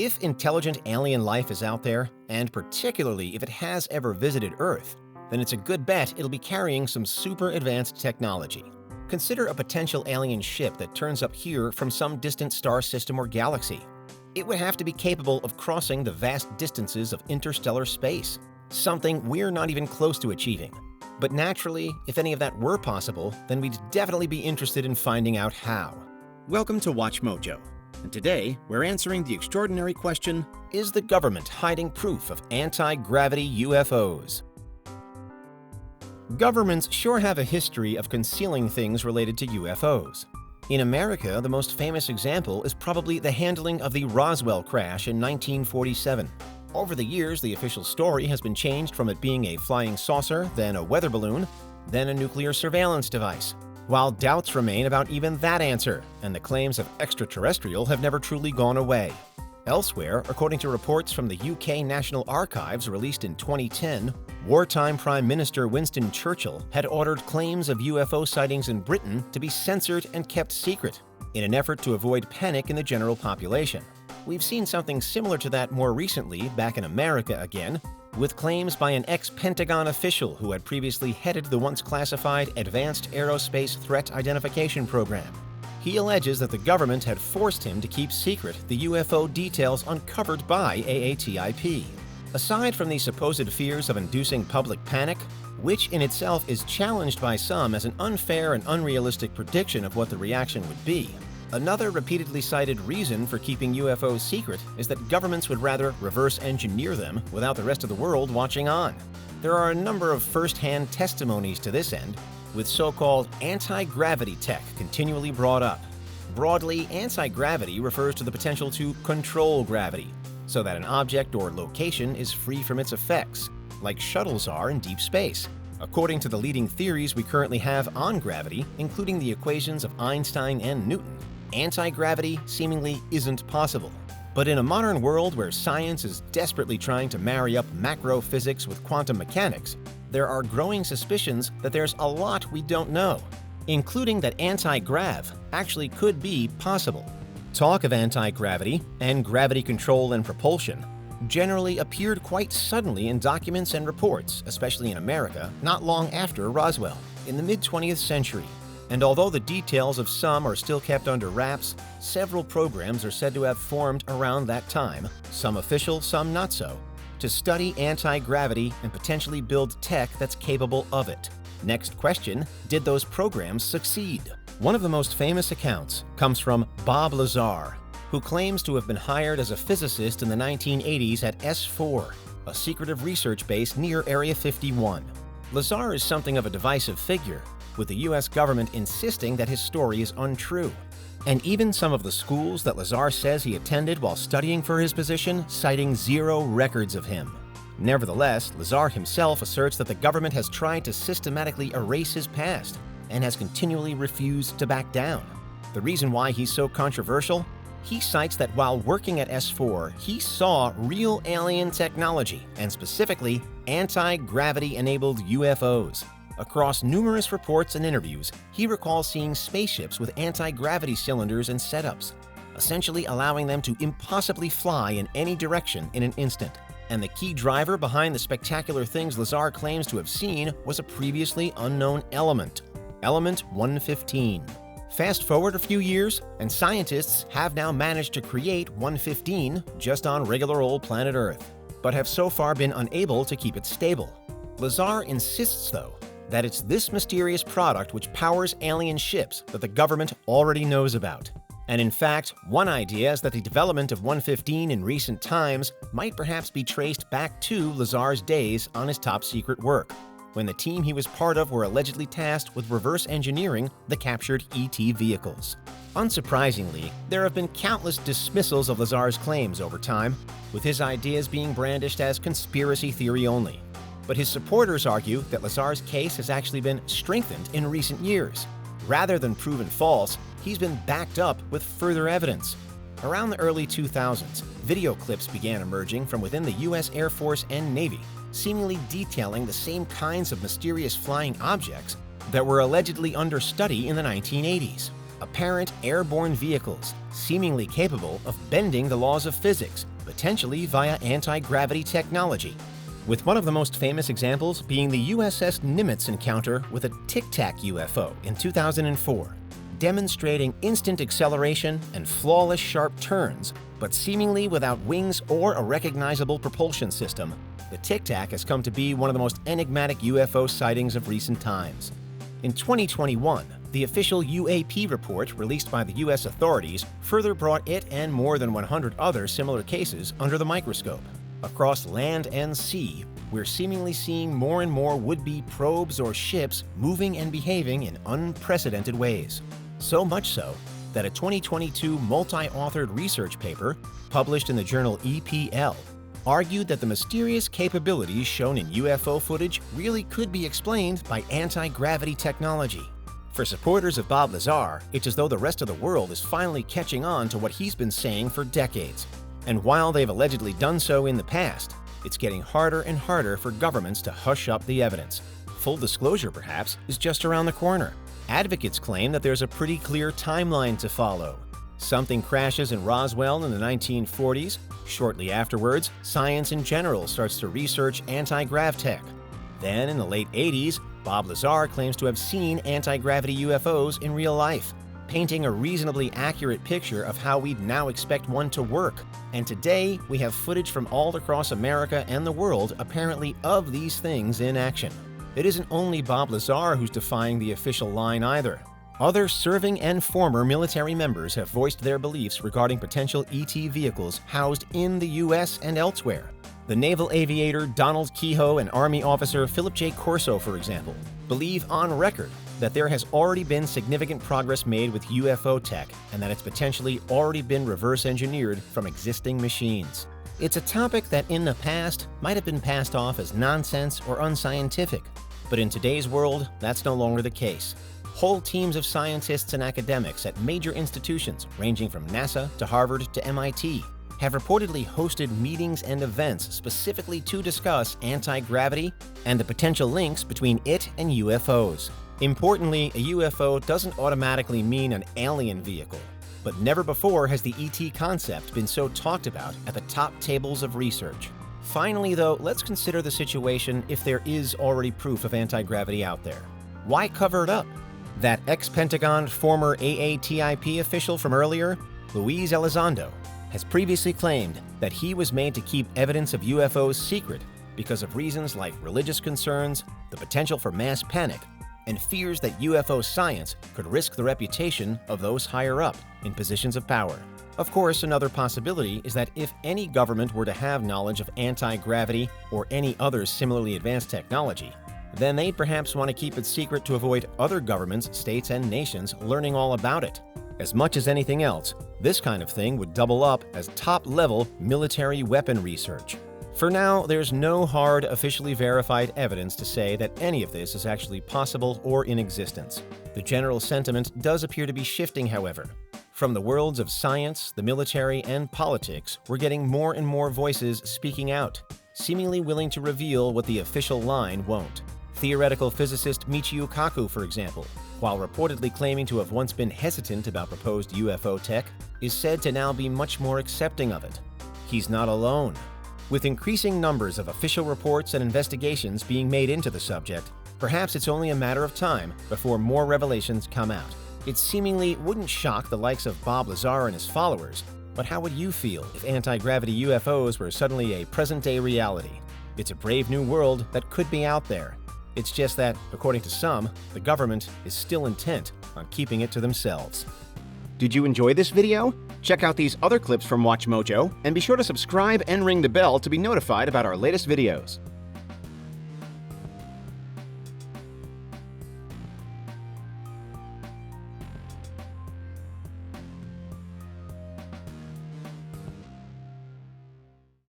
If intelligent alien life is out there, and particularly if it has ever visited Earth, then it's a good bet it'll be carrying some super advanced technology. Consider a potential alien ship that turns up here from some distant star system or galaxy. It would have to be capable of crossing the vast distances of interstellar space, something we're not even close to achieving. But naturally, if any of that were possible, then we'd definitely be interested in finding out how. Welcome to WatchMojo, and today we're answering the extraordinary question, Is the government hiding proof of anti-gravity UFOs? Governments sure have a history of concealing things related to UFOs. In America, the most famous example is probably the handling of the Roswell crash in 1947. Over the years, the official story has been changed from it being a flying saucer, then a weather balloon, then a nuclear surveillance device, while doubts remain about even that answer, and the claims of extraterrestrial have never truly gone away. Elsewhere, according to reports from the UK National Archives released in 2010, wartime Prime Minister Winston Churchill had ordered claims of UFO sightings in Britain to be censored and kept secret, in an effort to avoid panic in the general population. We've seen something similar to that more recently, back in America again, with claims by an ex-Pentagon official who had previously headed the once classified Advanced Aerospace Threat Identification Program. He alleges that the government had forced him to keep secret the UFO details uncovered by AATIP. Aside from the supposed fears of inducing public panic, which in itself is challenged by some as an unfair and unrealistic prediction of what the reaction would be, another repeatedly cited reason for keeping UFOs secret is that governments would rather reverse engineer them without the rest of the world watching on. There are a number of first-hand testimonies to this end, with so-called anti-gravity tech continually brought up. Broadly, anti-gravity refers to the potential to control gravity, so that an object or location is free from its effects, like shuttles are in deep space. According to the leading theories we currently have on gravity, including the equations of Einstein and Newton, anti-gravity seemingly isn't possible. But in a modern world where science is desperately trying to marry up macro physics with quantum mechanics, there are growing suspicions that there's a lot we don't know, including that anti-grav actually could be possible. Talk of anti-gravity and gravity control and propulsion generally appeared quite suddenly in documents and reports, especially in America, not long after Roswell, in the mid-20th century. And although the details of some are still kept under wraps, several programs are said to have formed around that time, some official, some not so, to study anti-gravity and potentially build tech that's capable of it. Next question, did those programs succeed? One of the most famous accounts comes from Bob Lazar, who claims to have been hired as a physicist in the 1980s at S4, a secretive research base near Area 51. Lazar is something of a divisive figure, with the US government insisting that his story is untrue. And even some of the schools that Lazar says he attended while studying for his position citing zero records of him. Nevertheless, Lazar himself asserts that the government has tried to systematically erase his past and has continually refused to back down. The reason why he's so controversial? He cites that while working at S4, he saw real alien technology, and specifically anti-gravity-enabled UFOs. Across numerous reports and interviews, he recalls seeing spaceships with anti-gravity cylinders and setups, essentially allowing them to impossibly fly in any direction in an instant. And the key driver behind the spectacular things Lazar claims to have seen was a previously unknown element, Element 115. Fast forward a few years, and scientists have now managed to create 115 just on regular old planet Earth, but have so far been unable to keep it stable. Lazar insists, though, that it's this mysterious product which powers alien ships that the government already knows about. And in fact, one idea is that the development of 115 in recent times might perhaps be traced back to Lazar's days on his top-secret work, when the team he was part of were allegedly tasked with reverse engineering the captured ET vehicles. Unsurprisingly, there have been countless dismissals of Lazar's claims over time, with his ideas being brandished as conspiracy theory only. But his supporters argue that Lazar's case has actually been strengthened in recent years. Rather than proven false, he's been backed up with further evidence. Around the early 2000s, video clips began emerging from within the US Air Force and Navy, seemingly detailing the same kinds of mysterious flying objects that were allegedly under study in the 1980s. Apparent airborne vehicles, seemingly capable of bending the laws of physics potentially via anti-gravity technology, with one of the most famous examples being the USS Nimitz encounter with a Tic Tac UFO in 2004, demonstrating instant acceleration and flawless sharp turns, but seemingly without wings or a recognizable propulsion system. The Tic Tac has come to be one of the most enigmatic UFO sightings of recent times. In 2021, the official UAP report released by the U.S. authorities further brought it and more than 100 other similar cases under the microscope. Across land and sea, we're seemingly seeing more and more would-be probes or ships moving and behaving in unprecedented ways. So much so that a 2022 multi-authored research paper published in the journal EPL argued that the mysterious capabilities shown in UFO footage really could be explained by anti-gravity technology. For supporters of Bob Lazar, it's as though the rest of the world is finally catching on to what he's been saying for decades. And while they've allegedly done so in the past, it's getting harder and harder for governments to hush up the evidence. Full disclosure, perhaps, is just around the corner. Advocates claim that there's a pretty clear timeline to follow. Something crashes in Roswell in the 1940s. Shortly afterwards, science in general starts to research anti-grav tech. Then, in the late 80s, Bob Lazar claims to have seen anti-gravity UFOs in real life, painting a reasonably accurate picture of how we'd now expect one to work. And today, we have footage from all across America and the world, apparently, of these things in action. It isn't only Bob Lazar who's defying the official line either. Other serving and former military members have voiced their beliefs regarding potential ET vehicles housed in the U.S. and elsewhere. The naval aviator Donald Kehoe and Army officer Philip J. Corso, for example, believe on record that there has already been significant progress made with UFO tech and that it's potentially already been reverse engineered from existing machines. It's a topic that in the past might have been passed off as nonsense or unscientific, but in today's world, that's no longer the case. Whole teams of scientists and academics at major institutions ranging from NASA to Harvard to MIT have reportedly hosted meetings and events specifically to discuss anti-gravity and the potential links between it and UFOs. Importantly, a UFO doesn't automatically mean an alien vehicle, but never before has the ET concept been so talked about at the top tables of research. Finally, though, let's consider the situation if there is already proof of anti-gravity out there. Why cover it up? That ex-Pentagon former AATIP official from earlier, Luis Elizondo, has previously claimed that he was made to keep evidence of UFOs secret because of reasons like religious concerns, the potential for mass panic, and fears that UFO science could risk the reputation of those higher up in positions of power. Of course, another possibility is that if any government were to have knowledge of anti-gravity or any other similarly advanced technology, then they'd perhaps want to keep it secret to avoid other governments, states, and nations learning all about it. As much as anything else, this kind of thing would double up as top-level military weapon research. For now, there's no hard, officially verified evidence to say that any of this is actually possible or in existence. The general sentiment does appear to be shifting, however. From the worlds of science, the military, and politics, we're getting more and more voices speaking out, seemingly willing to reveal what the official line won't. Theoretical physicist Michio Kaku, for example, while reportedly claiming to have once been hesitant about proposed UFO tech, is said to now be much more accepting of it. He's not alone. With increasing numbers of official reports and investigations being made into the subject, perhaps it's only a matter of time before more revelations come out. It seemingly wouldn't shock the likes of Bob Lazar and his followers, but how would you feel if anti-gravity UFOs were suddenly a present-day reality? It's a brave new world that could be out there. It's just that, according to some, the government is still intent on keeping it to themselves. Did you enjoy this video? Check out these other clips from WatchMojo, and be sure to subscribe and ring the bell to be notified about our latest videos.